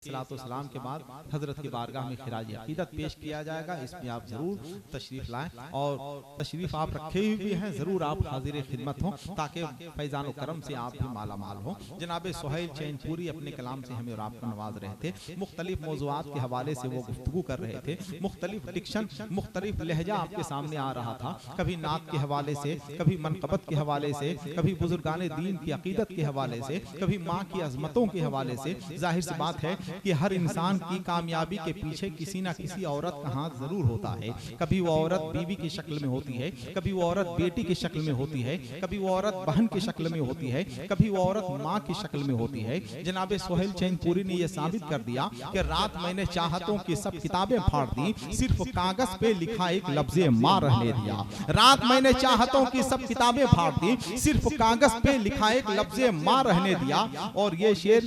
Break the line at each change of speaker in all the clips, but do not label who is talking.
सलाम के बाद हजरत की बारगाह में खिराज अकीदत पेश किया जाएगा। इसमें आप जरूर तशरीफ लाएं और तशरीफ आप रखे भी हैं, जरूर आप हाजिर खिदमत हों ताकि फैजान करम से आप भी माला माल हों। जनाब सुहैल चैनपुरी अपने कलाम से हमें और आपको नवाज रहे थे। मुख्तलिफ मौज़ूआत के हवाले से वो गुफ्तगू कर रहे थे, मुख्तलिफ डिक्शन मुख्तलिफ लहजा आपके सामने आ रहा था, कभी नात के हवाले से, कभी मनकबत के हवाले से, कभी बुजुर्गाने दीन की अकीदत के हवाले से, कभी माँ की अजमतों के हवाले से। जाहिर सी बात है कि हर इंसान की कामयाबी के पीछे किसी ना किसी औरत का हाथ जरूर होता है। कभी वो औरत बीवी की शक्ल में होती है, कभी वो औरत बेटी की शक्ल में होती है, कभी वो औरत बहन की शक्ल में होती है, कभी वो औरत माँ की शक्ल में होती है। जनाब सुहैल चैनपुरी ने यह साबित कर दिया कि रात मैंने चाहतों की सब किताबें फाड़ दी, सिर्फ कागज पे लिखा एक लफ्ज़ माँ रहने दिया। रात मैंने चाहतों की सब किताबें फाड़ दी, सिर्फ कागज पे लिखा एक लफ्ज़ माँ रहने दिया। और ये शेर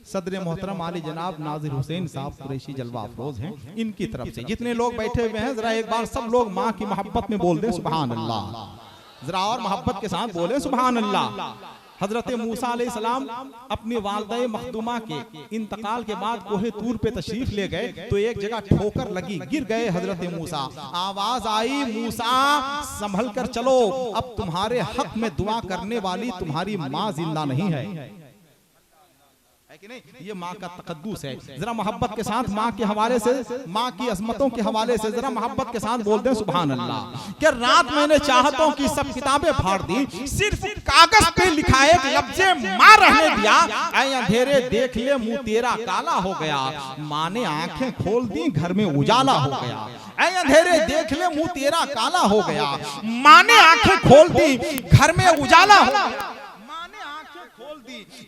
सदर मोहतरम आली जनाब नाजिर हुसैन साहब कुरैशी जलवा अफरोज हैं, इनकी तरफ से। जितने लोग बैठे हुए हैं जरा एक बार सब लोग माँ की मोहब्बत में बोल दें सुभान अल्लाह, जरा और मोहब्बत के साथ बोले सुभान अल्लाह। हजरत मूसा अलैहिस्सलाम अपनी वालिदा मखदूमा के इंतकाल के बाद कोहे तूर पे तशरीफ ले गए तो एक जगह ठोकर लगी, गिर गए हजरत मूसा। आवाज आई, मूसा संभल कर चलो, अब तुम्हारे हक में दुआ करने वाली तुम्हारी माँ जिंदा नहीं है कि नहीं? ये माँ का तकद्दुस है। जरा मोहब्बत के साथ माँ के हवाले से, माँ की अजमतों के हवाले से जरा मोहब्बत के साथ बोल दें सुभान अल्लाह। कि रात मैंने चाहतों की सब किताबें फाड़ दी, सिर्फ कागज पे लिखा एक लफ्ज़ माँ रहने दिया। ऐ अंधेरे देख ले मुंह तेरा काला हो गया, माँ ने आंखें खोल दी घर में उजाला हो गया। ऐ अंधेरे देख ले मुंह तेरा काला हो गया, माँ ने आंखें खोल दी घर में उजाला हो गया।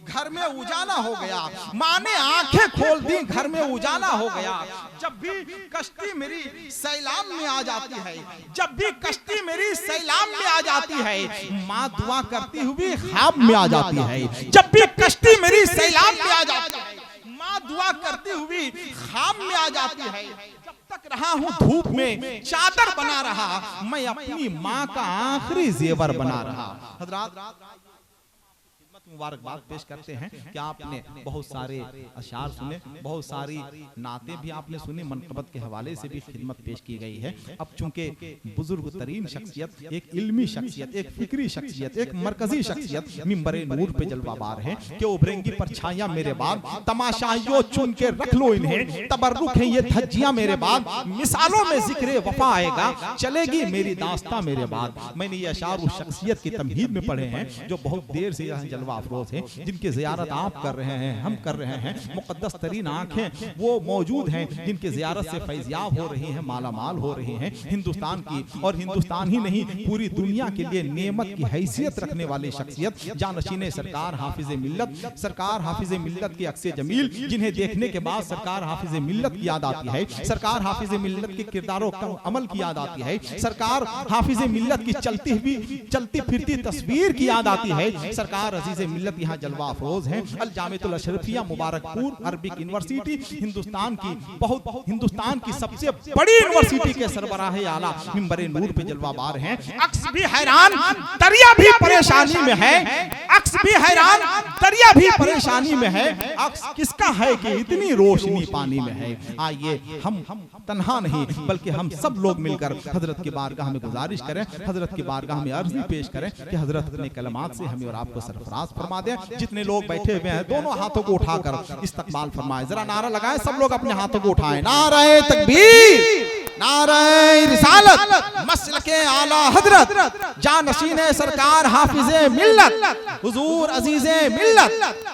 घर में उजाला हो गया, माँ ने आंखें खोल दी घर में उजाला हो गया। जब भी कश्ती मेरी सैलाब में आ जाती है, जब भी कश्ती मेरी सैलाब में आ जाती है, माँ दुआ करती हुई ख्वाब में आ जाती है। जब भी कश्ती मेरी सैलाब में आ जाती है, माँ दुआ करती हुई ख्वाब में आ जाती है। जब तक रहा हूँ धूप में चादर बना रहा, मैं अपनी माँ का आखिरी जेवर बना रहा। हज़रात मुबारकबाद पेश करते हैं कि आपने बहुत सारे अशार सुने, बहुत सारी नाते भी आपने सुनी, मनकबत के हवाले से भी खिदमत पेश की गई है। अब चूंकि बुजुर्ग तरीन शख्सियत, एक इल्मी शख्सियत, एक फिक्री शख्सियत, एक मरकजी शख्सियत मिंबरे नूर पे जलवाबार है कि उभरेंगी परछाइयां मेरे बाद, तमाशाइयों चुन के रख लो इन्हें, तबर्रुक है ये धज्जियां मेरे बाद, मिसालों में जिक्र वफा आएगा, चलेगी मेरी दास्तां मेरे बाद। मैंने ये अशार उस शख्सियत की तमहीद में पढ़े हैं जो बहुत देर से यहाँ जलवा अफरोज है, जिनकी ज़ियारत आप कर रहे हैं, हम कर रहे हैं। मुक़द्दस तरीन आंखें वो मौजूद हैं जिनकी ज़ियारत से फैज़याब हो रही हैं, माला माल हो रही हैं हिंदुस्तान की। और हिंदुस्तान ही नहीं पूरी दुनिया के लिए नेमत की हैसियत रखने वाली शख्सियत जानशीन सरकार हाफिज़ मिल्लत, सरकार हाफिज़ मिल्लत के अक्स जमील, जिन्हें देखने के बाद सरकार हाफिज़ मिल्लत की याद आती है, सरकार हाफिज़ मिल्लत के किरदारों का अमल की याद आती है, सरकार हाफिज़ मिल्लत की चलती फिरती तस्वीर की याद आती है। सरकार अजीज़ मिल्लत यहाँ जलवा अफरोज हैं। अल जामिअतुल अशरफिया मुबारकपुर अरबिक यूनिवर्सिटी हिंदुस्तान की सबसे बड़ी यूनिवर्सिटी के सरबराह आला मिंबरे नूर पे जलवाबार हैं। अक्स भी हैरान दरिया भी परेशानी में है, अक्स भी हैरान दरिया भी परेशानी में है, अक्स किसका है कि इतनी रोशनी पानी में है। आइए हम तन्हा नहीं बल्कि हम सब लोग मिलकर हजरत की बारगाह में गुजारिश करें, हजरत की बारगाह में अर्जी पेश करें कि हजरत अपने कलमात से हमें और आपको सरफराज फरमा दे। जितने लोग बैठे हुए हैं दोनों हाथों को उठाकर इस्तकबाल फरमाए, जरा नारा लगाएं, सब लोग अपने हाथों को उठाएं। नारे तकबीर, नारे रिसालत, मसलके आला हजरत, जानशीने सरकार हाफिज़े मिल्लत, हुजूर अजीज़े मिल्लत,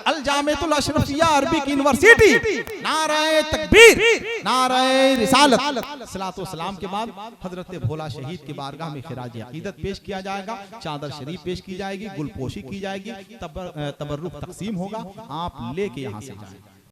अल जामिअतुल अशरफिया अरबिक यूनिवर्सिटी। नारे तकबीर, नारे रिसालत। सलातो सलाम के बाद हजरत भोला शहीद की बारगाह में खिराज अकीदत पेश किया जाएगा, चादर शरीफ पेश की जाएगी, गुलपोशी की जाएगी, तबर्रुक तकसीम होगा, आप लेके यहाँ से जाएं।